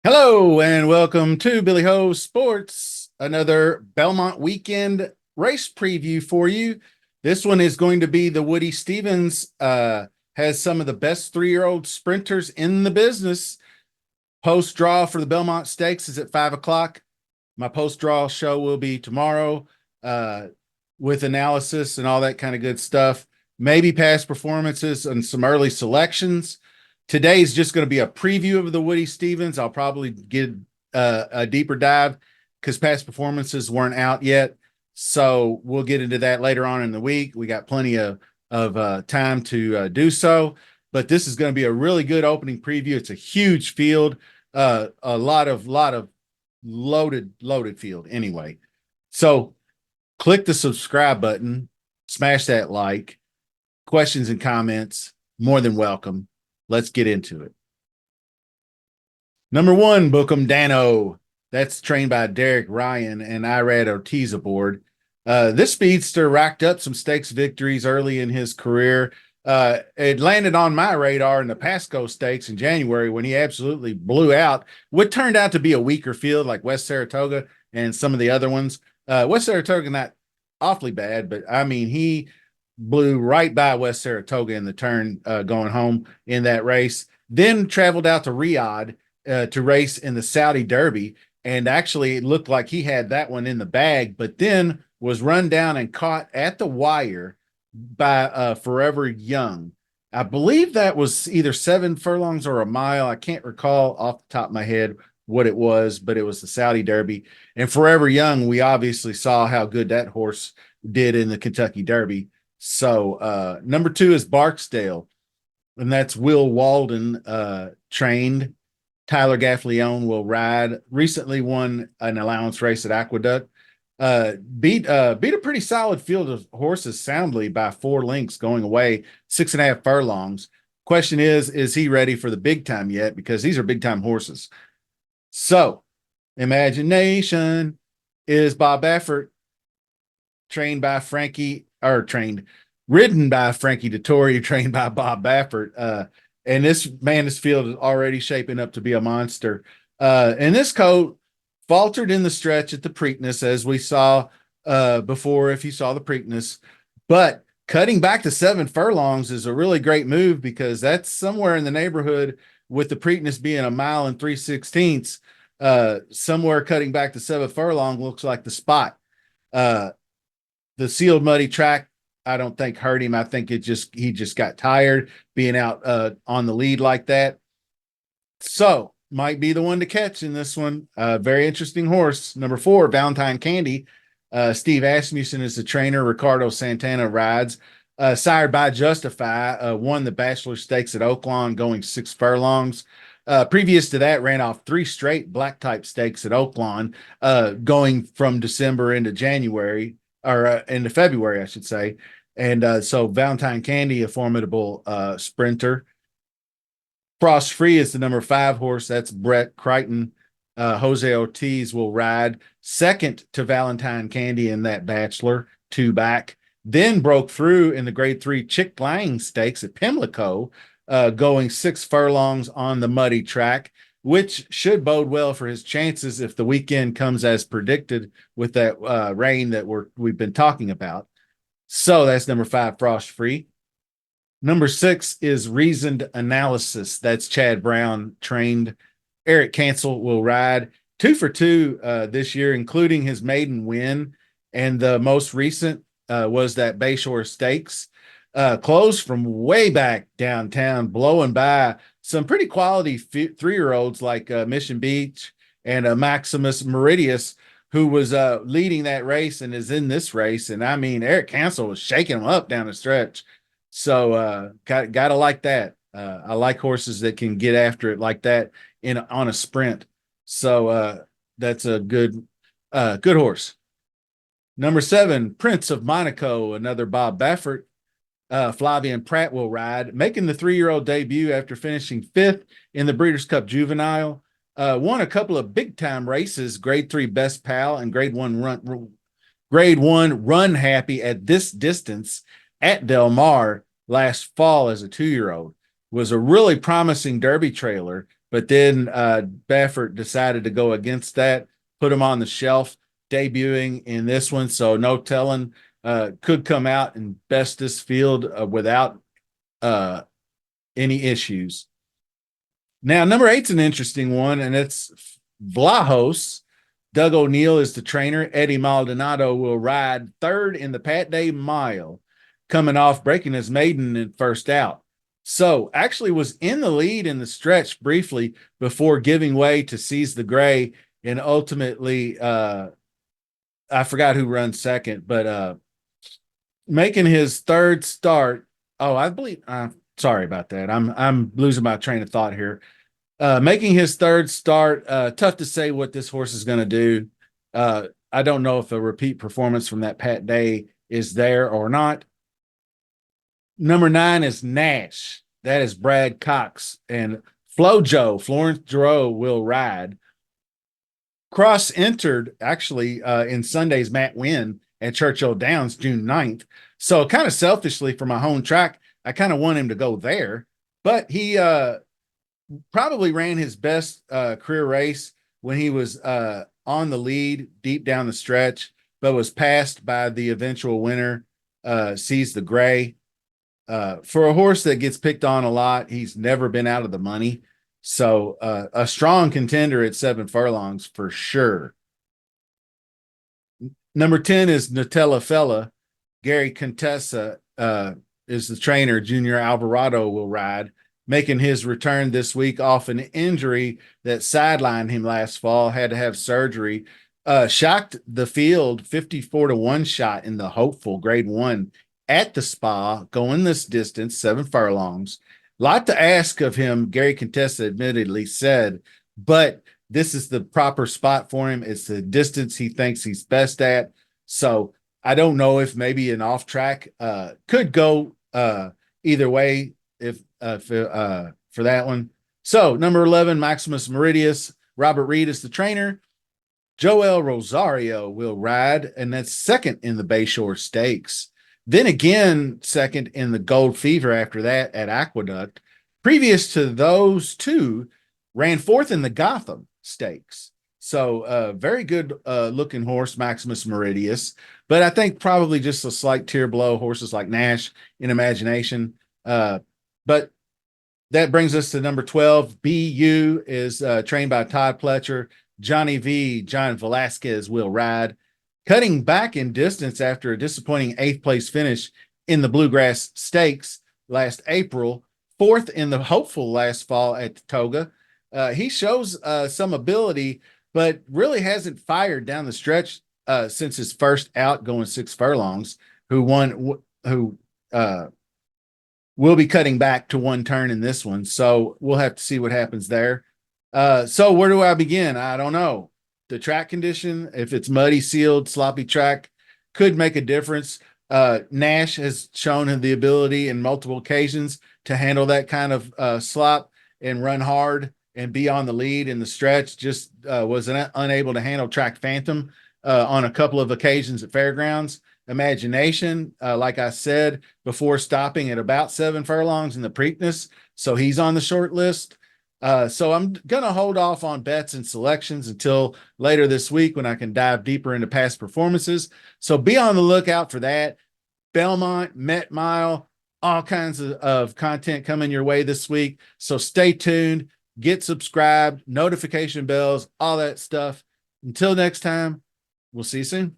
Hello and welcome to Billy Ho Sports, another Belmont weekend race preview for you. This one is going to be the Woody Stevens, has some of the best 3-year-old sprinters in the business. Post draw for the Belmont Stakes is at 5 o'clock. My post draw show will be tomorrow with analysis and all that kind of good stuff. Maybe past performances and some early selections. Today's just going to be a preview of the Woody Stevens. I'll probably get a deeper dive because past performances weren't out yet. So we'll get into that later on in the week. We got plenty of time to do so. But this is going to be a really good opening preview. It's a huge field, a lot of loaded field anyway. So click the subscribe button, smash that like. Questions and comments, more than welcome. Let's get into it. Number 1, Bookham Dano. That's trained by Derek Ryan and Irad Ortiz aboard. This speedster racked up some stakes victories early in his career. It landed on my radar in the Pasco Stakes in January when he absolutely blew out what turned out to be a weaker field like West Saratoga and some of the other ones. West Saratoga not awfully bad, but I mean, he blew right by West Saratoga in the turn going home in that race. Then traveled out to Riyadh to race in the Saudi Derby. And actually, it looked like he had that one in the bag, but then was run down and caught at the wire by Forever Young. I believe that was either 7 furlongs or a mile. I can't recall off the top of my head what it was, but it was the Saudi Derby. And Forever Young, we obviously saw how good that horse did in the Kentucky Derby. So number 2 is Barksdale, and that's Will Walden trained. Tyler Gaffleone will ride. Recently won an allowance race at Aqueduct. Beat a pretty solid field of horses soundly by 4 lengths going away, 6.5 furlongs. Question is he ready for the big time yet? Because these are big time horses. So Imagination is Bob Baffert, ridden by Frankie Dettori, trained by Bob Baffert. And this field is already shaping up to be a monster. And this coat faltered in the stretch at the Preakness, as we saw before, if you saw the Preakness. But cutting back to 7 furlongs is a really great move because that's somewhere in the neighborhood with the Preakness being 1 mile and 3/16. Somewhere cutting back to 7 furlong looks like the spot. The sealed muddy track, I don't think hurt him. I think he just got tired being out on the lead like that. So might be the one to catch in this one. Very interesting horse. Number 4, Valentine Candy. Steve Asmussen is the trainer. Ricardo Santana rides. Sired by Justify, won the Bachelor Stakes at Oaklawn going 6 furlongs. Previous to that, ran off 3 straight black type stakes at Oaklawn, going from December into January, or into February, I should say. And so Valentine Candy, a formidable sprinter. Frost Free is the number 5 horse. That's Brett Crichton. Jose Ortiz will ride second to Valentine Candy in that Bachelor, 2 back. Then broke through in the Grade 3 Chick Lang Stakes at Pimlico, going 6 furlongs on the muddy track, which should bode well for his chances if the weekend comes as predicted with that rain that we've been talking about. So that's number 5, Frost Free. Number 6 is Reasoned Analysis. That's Chad Brown trained. Eric Cancel will ride 2 for 2 this year, including his maiden win. And the most recent was that Bayshore Stakes. Closed from way back downtown, blowing by some pretty quality 3-year-olds like Mission Beach and Maximus Meridius, who was leading that race and is in this race. And I mean, Eric Cancel was shaking him up down the stretch. So gotta like that. I like horses that can get after it like that on a sprint. So that's a good horse. Number 7, Prince of Monaco, another Bob Baffert. Flavian Pratt will ride, making the 3-year-old debut after finishing 5th in the Breeders' Cup Juvenile. Won a couple of big-time races, Grade 3 Best Pal and Grade 1 Grade 1 run happy at this distance at Del Mar last fall as a 2-year-old. Was a really promising Derby trailer, but then Baffert decided to go against that, put him on the shelf, debuting in this one. So no telling, could come out and best this field without any issues. Now, number 8's an interesting one, and it's Vlahos. Doug O'Neill is the trainer. Eddie Maldonado will ride third in the Pat Day Mile, coming off breaking his maiden in first out. So actually was in the lead in the stretch briefly before giving way to Seize the Gray, and ultimately I forgot who runs second, but making his third start. Oh, I believe sorry about that. I'm losing my train of thought here. Making his third start. Tough to say what this horse is going to do. I don't know if a repeat performance from that Pat Day is there or not. Number 9 is Nash. That is Brad Cox. And Flojo, Florence Giroux, will ride. Cross entered actually in Sunday's Matt Winn at Churchill Downs June 9th. So kind of selfishly for my home track, I kind of want him to go there. But he probably ran his best career race when he was on the lead deep down the stretch, but was passed by the eventual winner, Seize the Gray. For a horse that gets picked on a lot, he's never been out of the money. So a strong contender at 7 furlongs for sure. Number 10 is Nutella Fella. Gary Contessa is the trainer. Junior Alvarado will ride, making his return this week off an injury that sidelined him last fall, had to have surgery. Shocked the field 54-1 shot in the hopeful grade 1 at the Spa, going this distance, 7 furlongs. Lot to ask of him, Gary Contessa admittedly said, but this is the proper spot for him. It's the distance he thinks he's best at. So I don't know if maybe an off track could go either way if for that one. So number 11, Maximus Meridius. Robert Reed is the trainer. Joel Rosario will ride, and that's second in the Bayshore Stakes. Then again, second in the Gold Fever after that at Aqueduct. Previous to those two, ran fourth in the Gotham Stakes. So very good looking horse, Maximus Meridius. But I think probably just a slight tier below horses like Nash in imagination. But that brings us to number 12. BU is trained by Todd Pletcher. Johnny V, John Velasquez will ride. Cutting back in distance after a disappointing 8th place finish in the Bluegrass Stakes last April, 4th in the hopeful last fall at Toga. He shows some ability, but really hasn't fired down the stretch since his first out going 6 furlongs, who will be cutting back to 1 turn in this one. So we'll have to see what happens there. So where do I begin? I don't know. The track condition, if it's muddy, sealed, sloppy track, could make a difference. Nash has shown the ability in multiple occasions to handle that kind of slop and run hard and be on the lead in the stretch. Just was unable to handle Track Phantom on a couple of occasions at Fairgrounds. Imagination, like I said, before stopping at about 7 furlongs in the Preakness. So he's on the short list. So I'm going to hold off on bets and selections until later this week when I can dive deeper into past performances. So be on the lookout for that. Belmont, Met Mile, all kinds of content coming your way this week. So stay tuned, get subscribed, notification bells, all that stuff. Until next time, we'll see you soon.